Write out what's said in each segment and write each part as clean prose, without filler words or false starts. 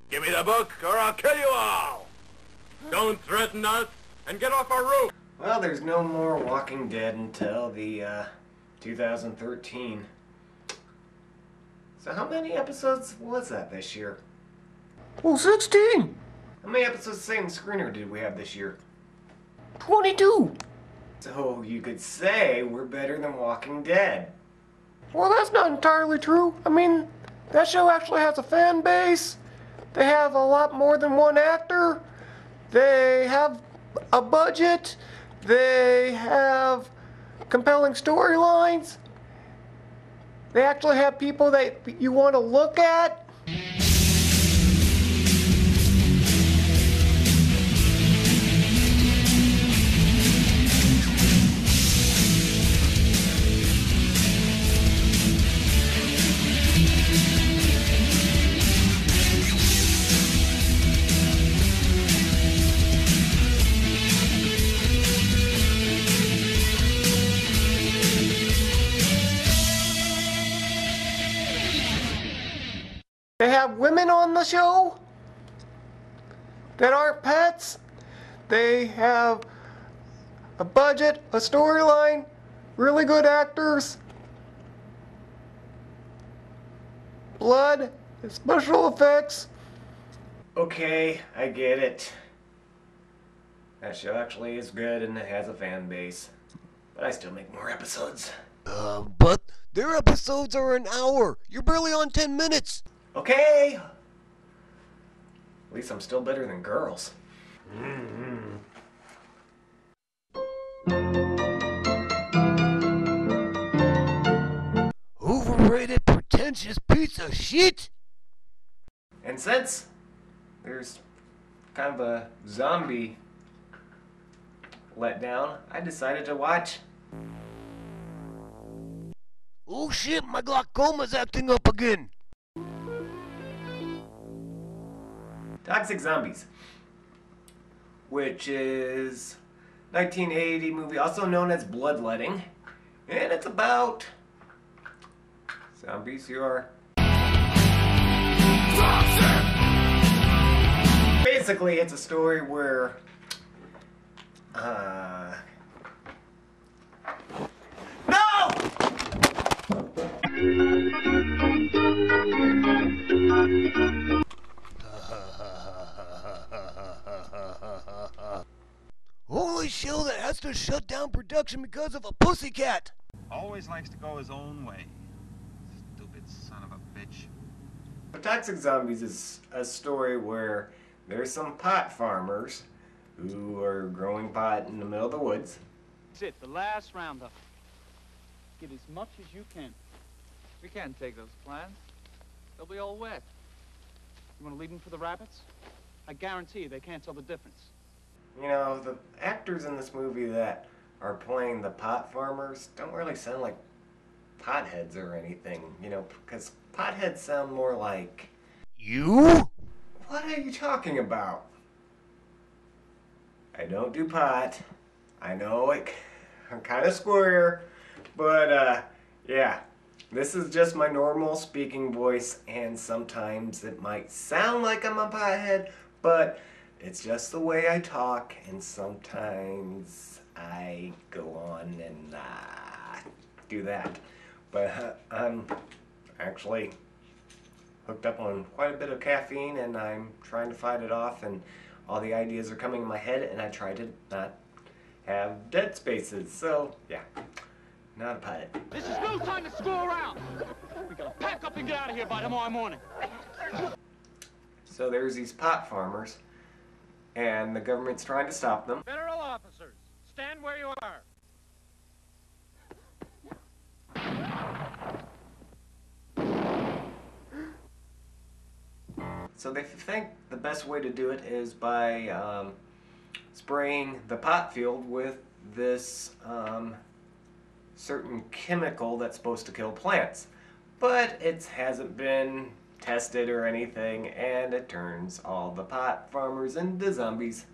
Give me the book or I'll kill you all! Don't threaten us and get off our roof! Well, there's no more Walking Dead until the 2013. So how many episodes was that this year? Well, 16! How many episodes of Satan's Screener did we have this year? 22! So you could say we're better than Walking Dead. Well, that's not entirely true. I mean, that show actually has a fan base. They have a lot more than one actor. They have a budget. They have compelling storylines. They actually have people that you want to look at. They have women on the show that aren't pets. They have a budget, a storyline, really good actors, blood, special effects. Okay, I get it. That show actually is good and it has a fan base. But I still make more episodes. But their episodes are an hour. You're barely on 10 minutes. Okay! At least I'm still better than girls. Overrated, pretentious piece of shit! And since there's kind of a zombie letdown, I decided to watch. Oh shit, my glaucoma's acting up again. Toxic Zombies, which is 1980 movie, also known as Bloodletting, and it's about zombies who are toxic. Basically, it's a story where Holy shit, that has to shut down production because of a pussycat! Always likes to go his own way. Stupid son of a bitch. Toxic Zombies is a story where there's some pot farmers who are growing pot in the middle of the woods. That's it, the last roundup. Get as much as you can. We can't take those plants. They'll be all wet. You want to leave them for the rabbits? I guarantee you they can't tell the difference. You know, the actors in this movie that are playing the pot farmers don't really sound like potheads or anything, you know, because potheads sound more like... You? What are you talking about? I don't do pot. I know I'm kind of square, but yeah. This is just my normal speaking voice, and sometimes it might sound like I'm a pothead, but it's just the way I talk, and sometimes I go on and do that. But I'm actually hooked up on quite a bit of caffeine, and I'm trying to fight it off, and all the ideas are coming in my head, and I try to not have dead spaces. So, yeah, not a pothead. This is no time to screw around. We gotta pack up and get out of here by tomorrow morning. So there's these pot farmers, and the government's trying to stop them. Federal officers, stand where you are. So they think the best way to do it is by spraying the pot field with this certain chemical that's supposed to kill plants. But it hasn't been tested or anything, and it turns all the pot farmers into zombies.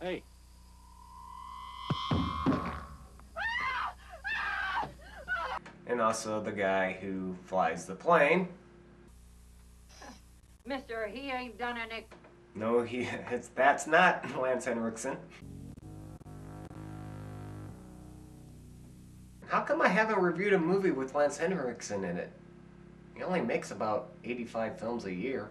Hey. And also the guy who flies the plane. Mister, he ain't done any... No, that's not Lance Henriksen. How come I haven't reviewed a movie with Lance Henriksen in it? He only makes about 85 films a year.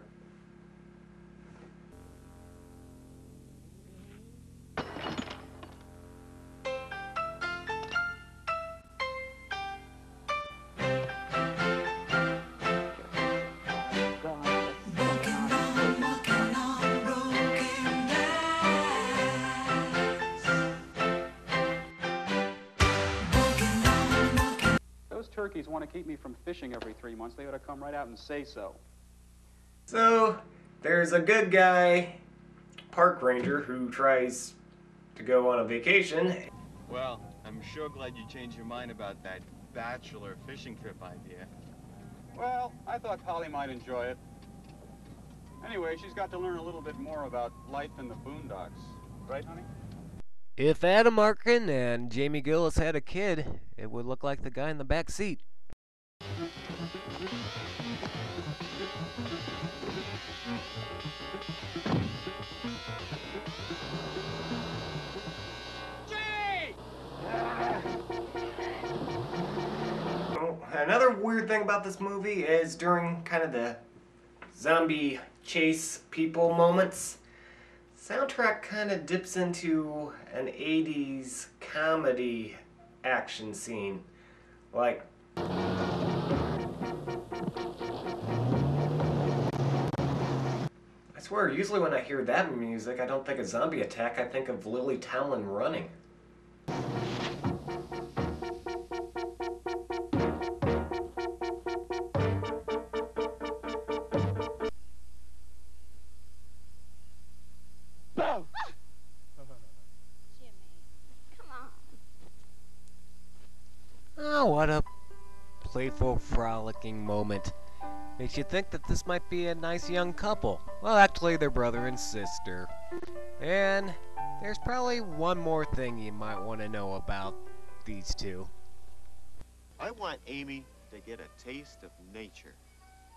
Those turkeys want to keep me from fishing every 3 months. They ought to come right out and say so. So, there's a good guy, park ranger, who tries to go on a vacation. Well, I'm sure glad you changed your mind about that bachelor fishing trip idea. Well, I thought Polly might enjoy it. Anyway, she's got to learn a little bit more about life in the boondocks. Right, honey? If Adam Arkin and Jamie Gillis had a kid, it would look like the guy in the back seat. Another weird thing about this movie is during kind of the zombie chase people moments, soundtrack kind of dips into an 80s comedy action scene. Like, I swear, usually when I hear that music, I don't think of zombie attack, I think of Lily Tomlin running. Oh, what a playful, frolicking moment. Makes you think that this might be a nice young couple. Well, actually, they're brother and sister. And there's probably one more thing you might want to know about these two. I want Amy to get a taste of nature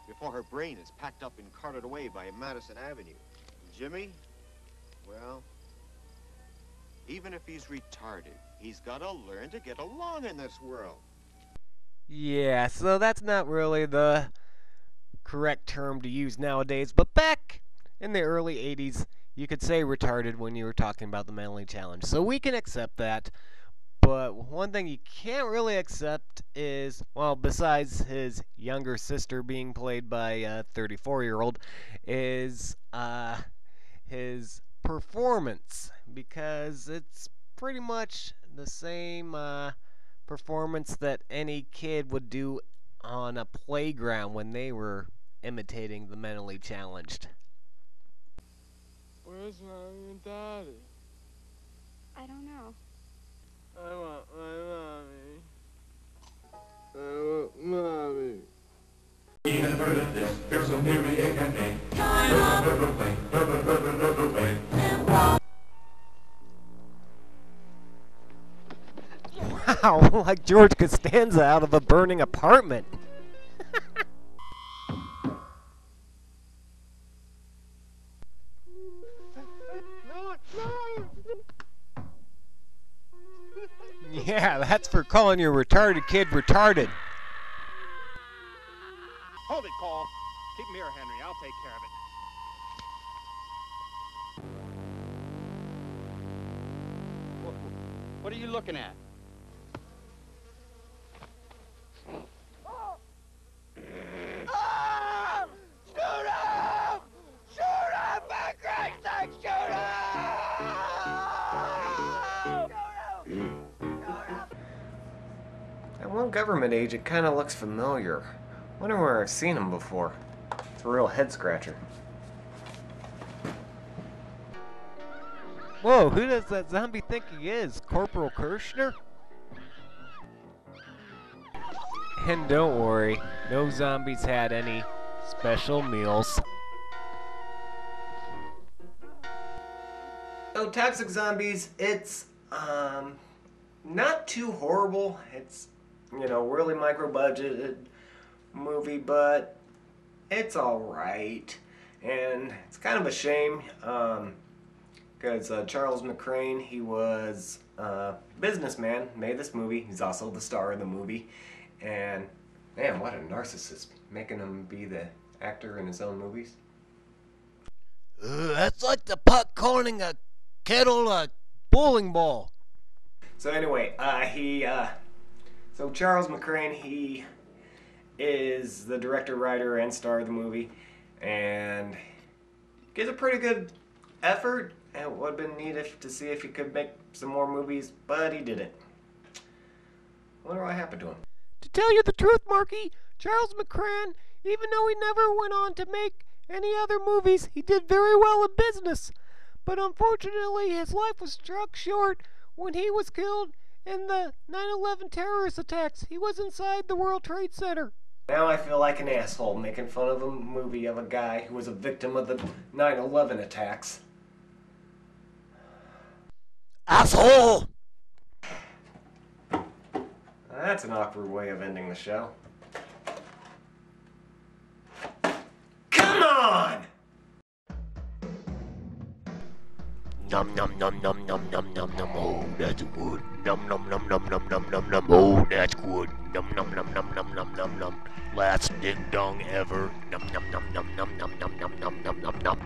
before her brain is packed up and carted away by Madison Avenue. Jimmy, well, even if he's retarded, he's got to learn to get along in this world. Yeah, so that's not really the correct term to use nowadays, but back in the early 80s, you could say retarded when you were talking about the mentally challenged. So we can accept that, but one thing you can't really accept is, well, besides his younger sister being played by a 34-year-old, is his performance, because it's pretty much the same performance that any kid would do on a playground when they were imitating the mentally challenged. Where's Mommy and Daddy? I don't know. I want my Mommy. I want Mommy. Wow, like George Costanza out of a burning apartment. Yeah, that's for calling your retarded kid retarded. Hold it, Cole. Keep him here, Henry. I'll take care of it. What are you looking at? That one government agent kind of looks familiar. Wonder where I've seen him before. It's a real head scratcher. Whoa, who does that zombie think he is? Corporal Kirshner? And don't worry, no zombies had any special meals. So Toxic Zombies, it's not too horrible. It's, you know, really micro-budgeted movie, but it's alright. And it's kind of a shame, because Charles McCrane, he was a businessman, made this movie. He's also the star of the movie. And man, what a narcissist, making him be the actor in his own movies. That's like the pot calling a kettle a bowling ball. So anyway, so Charles McCrane, he is the director, writer, and star of the movie, and gives a pretty good effort. And it would have been neat to see if he could make some more movies, but he didn't. I wonder what happened to him. To tell you the truth, Marky, Charles McCrane, even though he never went on to make any other movies, he did very well in business. But unfortunately, his life was struck short when he was killed in the 9/11 terrorist attacks. He was inside the World Trade Center. Now I feel like an asshole making fun of a movie of a guy who was a victim of the 9/11 attacks. Asshole! That's an awkward way of ending the show. Come on! Num num num num num num num num. Oh, that's good. Num num num num num num num num. Oh, that's good. Num num num num num num num num. Last ding dong ever. Num num num num num num num num num num num.